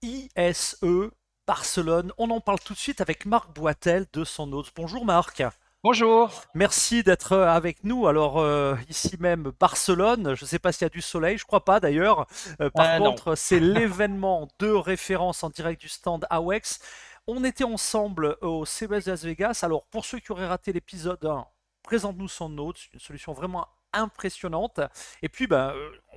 ISE Barcelone. On en parle tout de suite avec Marc Boitel de Sonnotes. Bonjour Marc. Bonjour. Merci d'être avec nous. Alors ici même Barcelone, je ne sais pas s'il y a du soleil, je crois pas d'ailleurs. Par Non. contre, c'est l'événement de référence en direct du stand AWEX. On était ensemble au CES Las Vegas. Alors pour ceux qui auraient raté l'épisode 1, présente-nous Sonnotes, une solution vraiment impressionnante. Et puis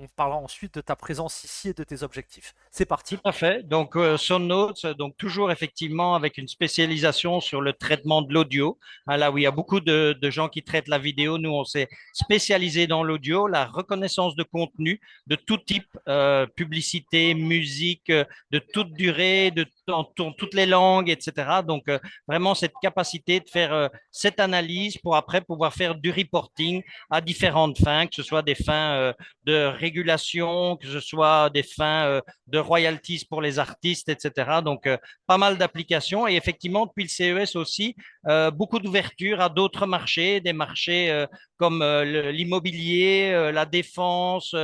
on parlera ensuite de ta présence ici et de tes objectifs. C'est Tout parti. à fait. Donc, Sonotes, donc toujours effectivement avec une spécialisation sur le traitement de l'audio. Hein, là où il y a beaucoup de gens qui traitent la vidéo, nous, on s'est spécialisé dans l'audio, la reconnaissance de contenu de tout type, publicité, musique, de toute durée, dans toutes les langues, etc. Donc, vraiment cette capacité de faire cette analyse pour après pouvoir faire du reporting à différentes fins, que ce soit des fins de régulation, que ce soit des fins de royalties pour les artistes, etc. Donc, pas mal d'applications. Et effectivement, depuis le CES aussi, beaucoup d'ouverture à d'autres marchés, des marchés comme l'immobilier, la défense,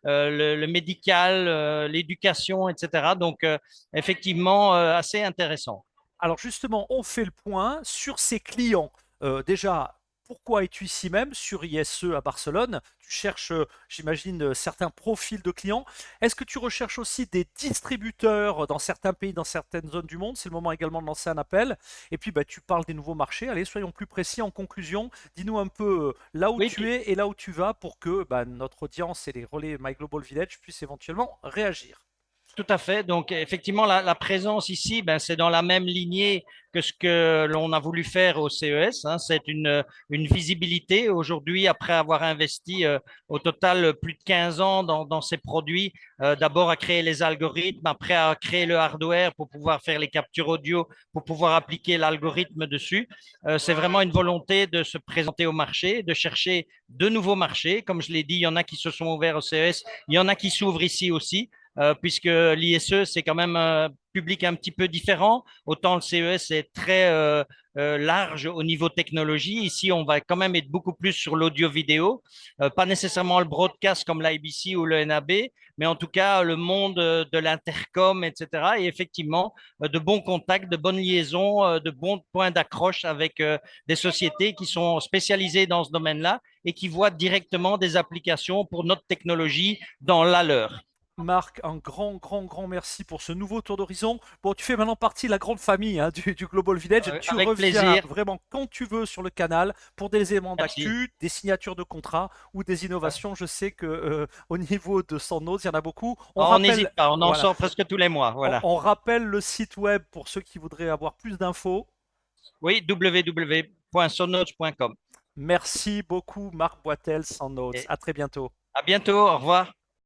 le médical, l'éducation, etc. Donc, effectivement, assez intéressant. Alors justement, on fait le point sur ces clients. Déjà, pourquoi es-tu ici même sur ISE à Barcelone? Tu cherches, j'imagine, certains profils de clients. Est-ce que tu recherches aussi des distributeurs dans certains pays, dans certaines zones du monde? C'est le moment également de lancer un appel. Et puis, tu parles des nouveaux marchés. Allez, soyons plus précis en conclusion. Dis-nous un peu là où Oui, tu es et là où tu vas pour que notre audience et les relais My Global Village puissent éventuellement réagir. tout à fait. Donc, effectivement, la présence ici, ben, c'est dans la même lignée que ce que l'on a voulu faire au CES. Hein. C'est une visibilité. Aujourd'hui, après avoir investi au total plus de 15 ans dans ces produits, d'abord à créer les algorithmes, après à créer le hardware pour pouvoir faire les captures audio, pour pouvoir appliquer l'algorithme dessus. C'est vraiment une volonté de se présenter au marché, de chercher de nouveaux marchés. Comme je l'ai dit, il y en a qui se sont ouverts au CES, il y en a qui s'ouvrent ici aussi puisque l'ISE, c'est quand même un public un petit peu différent. Autant le CES est très large au niveau technologie. Ici, on va quand même être beaucoup plus sur l'audio-vidéo, pas nécessairement le broadcast comme l'IBC ou le NAB, mais en tout cas le monde de l'intercom, etc. Et effectivement, de bons contacts, de bonnes liaisons, de bons points d'accroche avec des sociétés qui sont spécialisées dans ce domaine-là et qui voient directement des applications pour notre technologie dans la leur. Marc, un grand, grand, grand merci pour ce nouveau tour d'horizon. Bon, tu fais maintenant partie de la grande famille du Global Village. Tu Avec reviens plaisir. vraiment quand tu veux sur le canal pour des éléments Merci. d'actu, des signatures de contrats ou des innovations. Je sais que au niveau de Sandoz, il y en a beaucoup. On On rappelle, n'hésite pas, on en voilà, sort presque tous les mois. Voilà. on rappelle le site web pour ceux qui voudraient avoir plus d'infos. Oui, www.sonotes.com. Merci beaucoup, Marc Boitel, Sandoz. Et À très bientôt. à bientôt, au revoir.